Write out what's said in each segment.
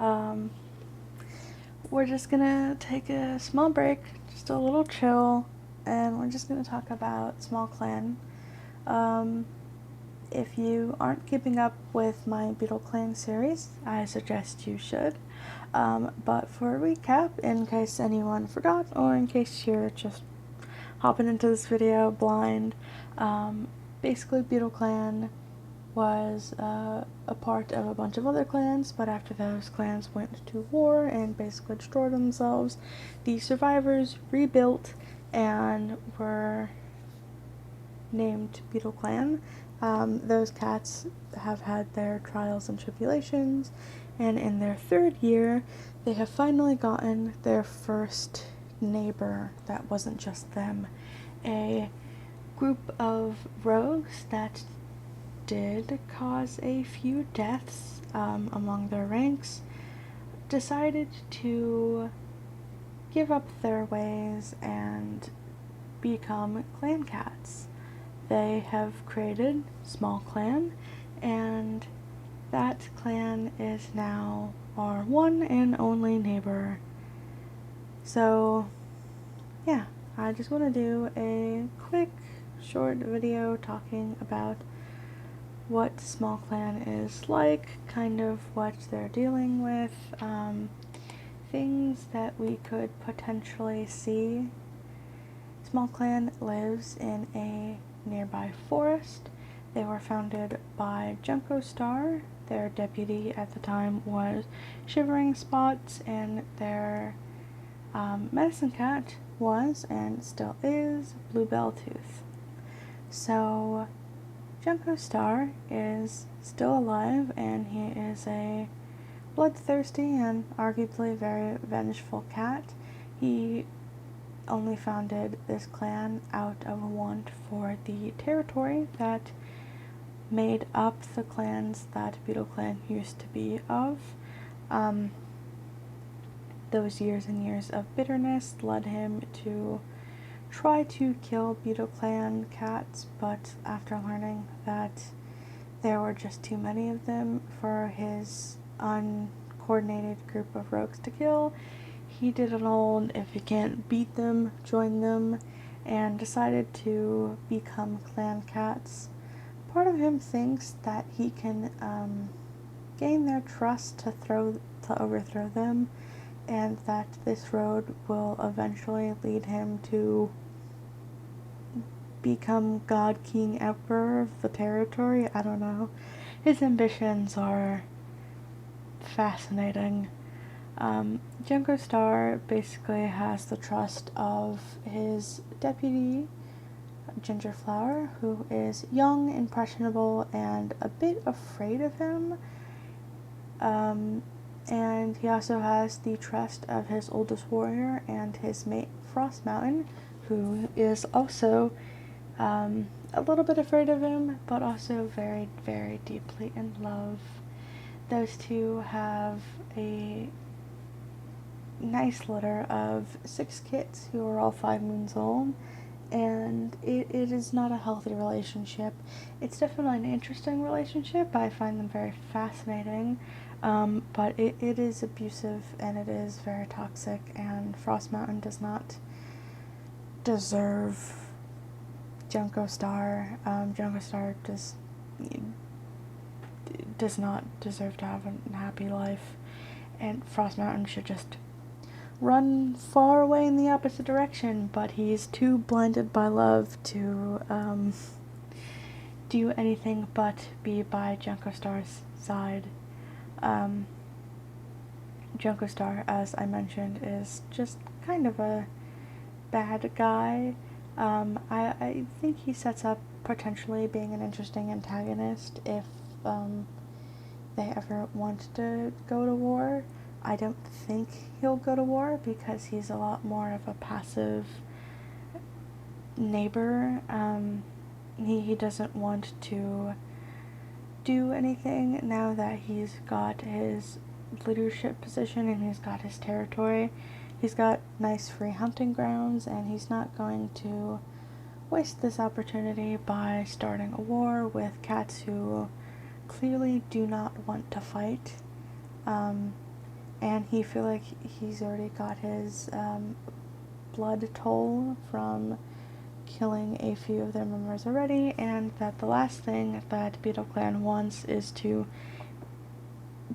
Um, we're just gonna take a small break, just a little chill, and we're just gonna talk about Smallclan. If you aren't keeping up with my Beetleclan series, I suggest you should. But for a recap, in case anyone forgot, or in case you're just hopping into this video blind, basically Beetleclan was a part of a bunch of other clans, but after those clans went to war and basically destroyed themselves, the survivors rebuilt and were named Beetleclan. Those cats have had their trials and tribulations, and in their third year, they have finally gotten their first neighbor that wasn't just them. A group of rogues that did cause a few deaths among their ranks decided to give up their ways and become clan cats. They have created Smallclan, and that clan is now our one and only neighbor. So yeah, I just want to do a quick short video talking about what Smallclan is like, kind of what they're dealing with, things that we could potentially see. Smallclan lives in a nearby forest. They were founded by Junko Star. Their deputy at the time was Shivering Spots, and their medicine cat was, and still is, Bluebell Tooth. So Junko Star is still alive, and he is a bloodthirsty and arguably very vengeful cat. He only founded this clan out of a want for the territory that made up the clans that Beetleclan used to be of. Those years and years of bitterness led him to try to kill Beetleclan cats, but after learning that there were just too many of them for his uncoordinated group of rogues to kill, he did an old if you can't beat them, join them, and decided to become clan cats. Part of him thinks that he can gain their trust to overthrow them, and that this road will eventually lead him to become God King Emperor of the territory. I don't know. His ambitions are fascinating. Junko Star basically has the trust of his deputy, Gingerflower, who is young, impressionable, and a bit afraid of him. And he also has the trust of his oldest warrior and his mate, Frost Mountain, who is also a little bit afraid of him, but also very, very deeply in love. Those two have a nice litter of 6 kits who are all 5 moons old, and it is not a healthy relationship. It's definitely an interesting relationship. I find them very fascinating, but it is abusive and it is very toxic, and Frost Mountain does not deserve Junko Star. Junko Star does not deserve to have a happy life, and Frost Mountain should just run far away in the opposite direction, but he's too blinded by love to do anything but be by Junko Star's side. Junko Star, as I mentioned, is just kind of a bad guy. I think he sets up potentially being an interesting antagonist if they ever want to go to war. I don't think he'll go to war because he's a lot more of a passive neighbor. He doesn't want to do anything now that he's got his leadership position and he's got his territory. He's got nice free hunting grounds, and he's not going to waste this opportunity by starting a war with cats who clearly do not want to fight. and he feel like he's already got his blood toll from killing a few of their members already, and that the last thing that Beetleclan wants is to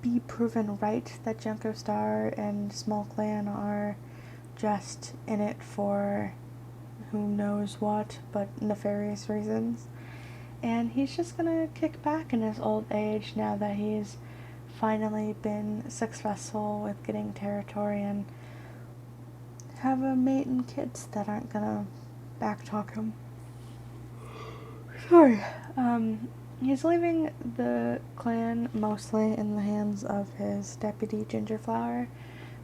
be proven right that Junko Star and Smallclan are just in it for who knows what, but nefarious reasons. And he's just gonna kick back in his old age now that he's finally been successful with getting territory and have a mate and kids that aren't gonna backtalk him. Sorry. He's leaving the clan mostly in the hands of his deputy Gingerflower,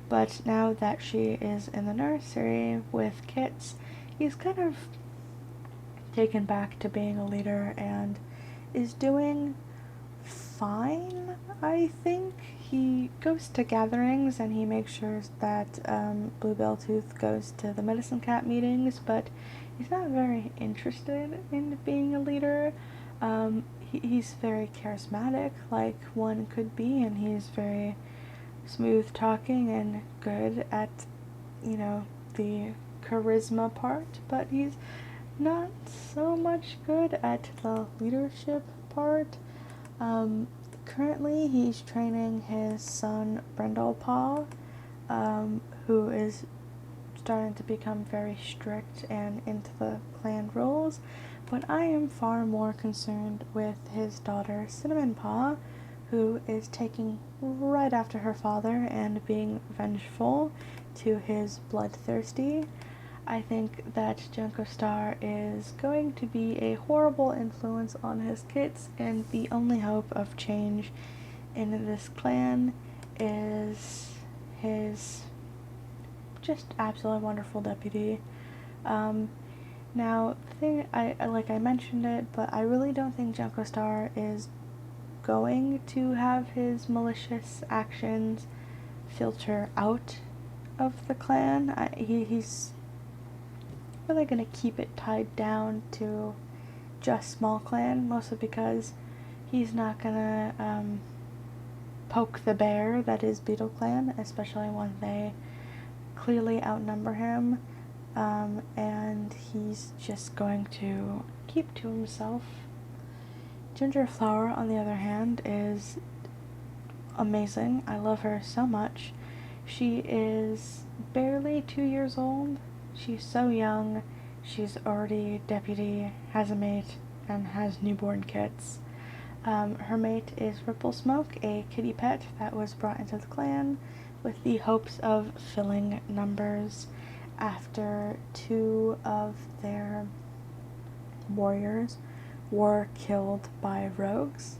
but now that she is in the nursery with Kits, he's kind of taken back to being a leader and is doing fine, I think. He goes to gatherings and he makes sure that Bluebelltooth goes to the Medicine Cat meetings, but he's not very interested in being a leader. He's very charismatic, like one could be, and he's very smooth talking and good at, the charisma part, but he's not so much good at the leadership part. Currently he's training his son Brindlepaw, who is starting to become very strict and into the clan rules, but I am far more concerned with his daughter Cinnamon Paw, who is taking right after her father and being vengeful to his bloodthirsty. I think that Junko Star is going to be a horrible influence on his kids, and the only hope of change in this clan is his just absolutely wonderful deputy. Now, the thing, I mentioned it, but I really don't think Junko Star is going to have his malicious actions filter out of the clan. He's really gonna keep it tied down to just Smallclan, mostly because he's not gonna poke the bear that is Beetleclan, especially when they clearly outnumber him, and he's just going to keep to himself. Gingerflower, on the other hand, is amazing. I love her so much. She is barely 2 years old. She's so young. She's already deputy, has a mate, and has newborn kits. Her mate is Ripplesmoke, a kitty pet that was brought into the clan with the hopes of filling numbers after 2 of their warriors were killed by rogues.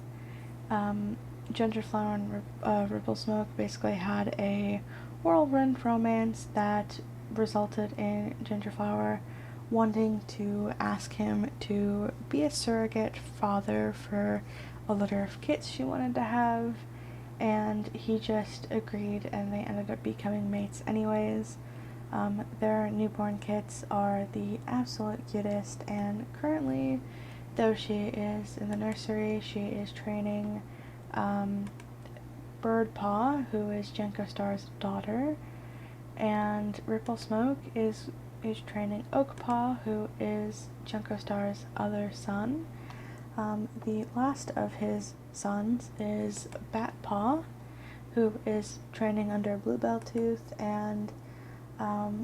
Gingerflower and Ripplesmoke basically had a whirlwind romance that resulted in Gingerflower wanting to ask him to be a surrogate father for a litter of kits she wanted to have, and he just agreed, and they ended up becoming mates anyways. Their newborn kits are the absolute cutest, and currently, though she is in the nursery, she is training Birdpaw, who is Junko Star's daughter, and Ripplesmoke is training Oakpaw, who is Junko Star's other son. The last of his sons is Batpaw, who is training under Bluebelltooth, and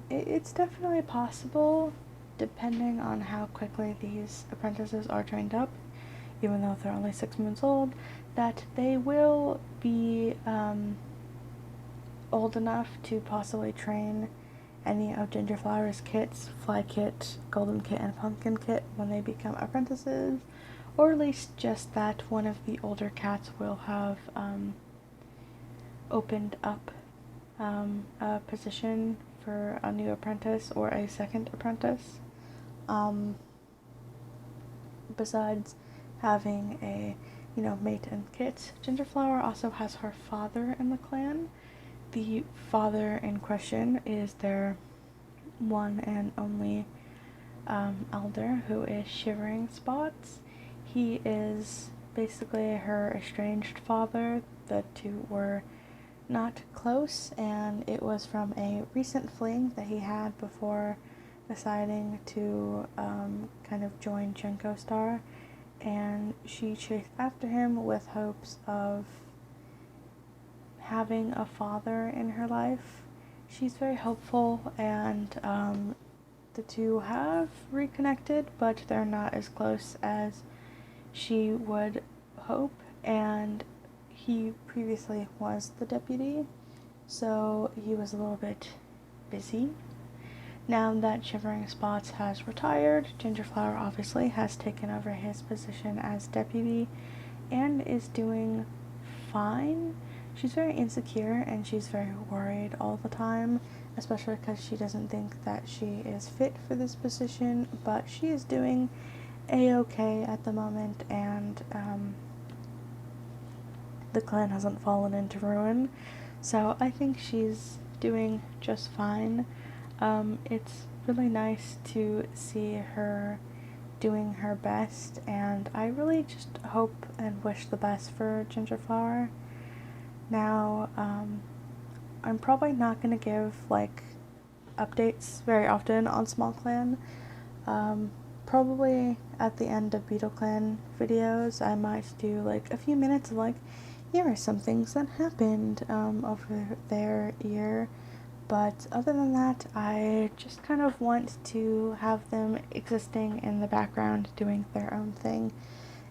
it's definitely possible, depending on how quickly these apprentices are trained up, even though they're only 6 months old, that they will be old enough to possibly train any of Gingerflower's kits, Fly Kit, Golden Kit, and Pumpkin Kit, when they become apprentices, or at least just that one of the older cats will have opened up a position for a new apprentice or a second apprentice. Besides having a, mate and kit, Gingerflower also has her father in the clan. The father in question is their one and only elder, who is Shivering Spots. He is basically her estranged father. The two were not close, and it was from a recent fling that he had before deciding to kind of join Genko Star, and she chased after him with hopes of having a father in her life. She's very hopeful, and the two have reconnected, but they're not as close as she would hope, and he previously was the deputy, so he was a little bit busy. Now that Shivering Spots has retired, Gingerflower obviously has taken over his position as deputy and is doing fine. She's very insecure and she's very worried all the time, especially because she doesn't think that she is fit for this position, but she is doing a-okay at the moment, and the clan hasn't fallen into ruin, so I think she's doing just fine. It's really nice to see her doing her best, and I really just hope and wish the best for Gingerflower. Now, I'm probably not going to give, like, updates very often on Smallclan. Probably at the end of Beetleclan videos, I might do, like, a few minutes of, like, here are some things that happened over their year. But other than that, I just kind of want to have them existing in the background doing their own thing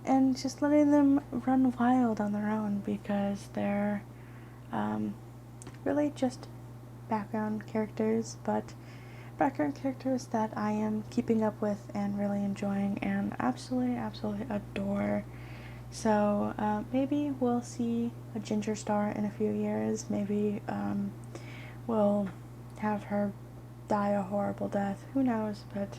and just letting them run wild on their own, because they're really just background characters, but background characters that I am keeping up with and really enjoying and absolutely adore. So maybe we'll see a Ginger Star in a few years. Maybe we'll have her die a horrible death. Who knows? But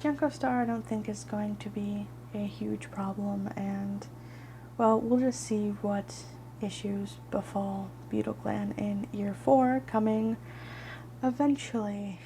Genko Star I don't think is going to be a huge problem, and well, we'll just see what issues befall Beetleclan in year 4, coming eventually.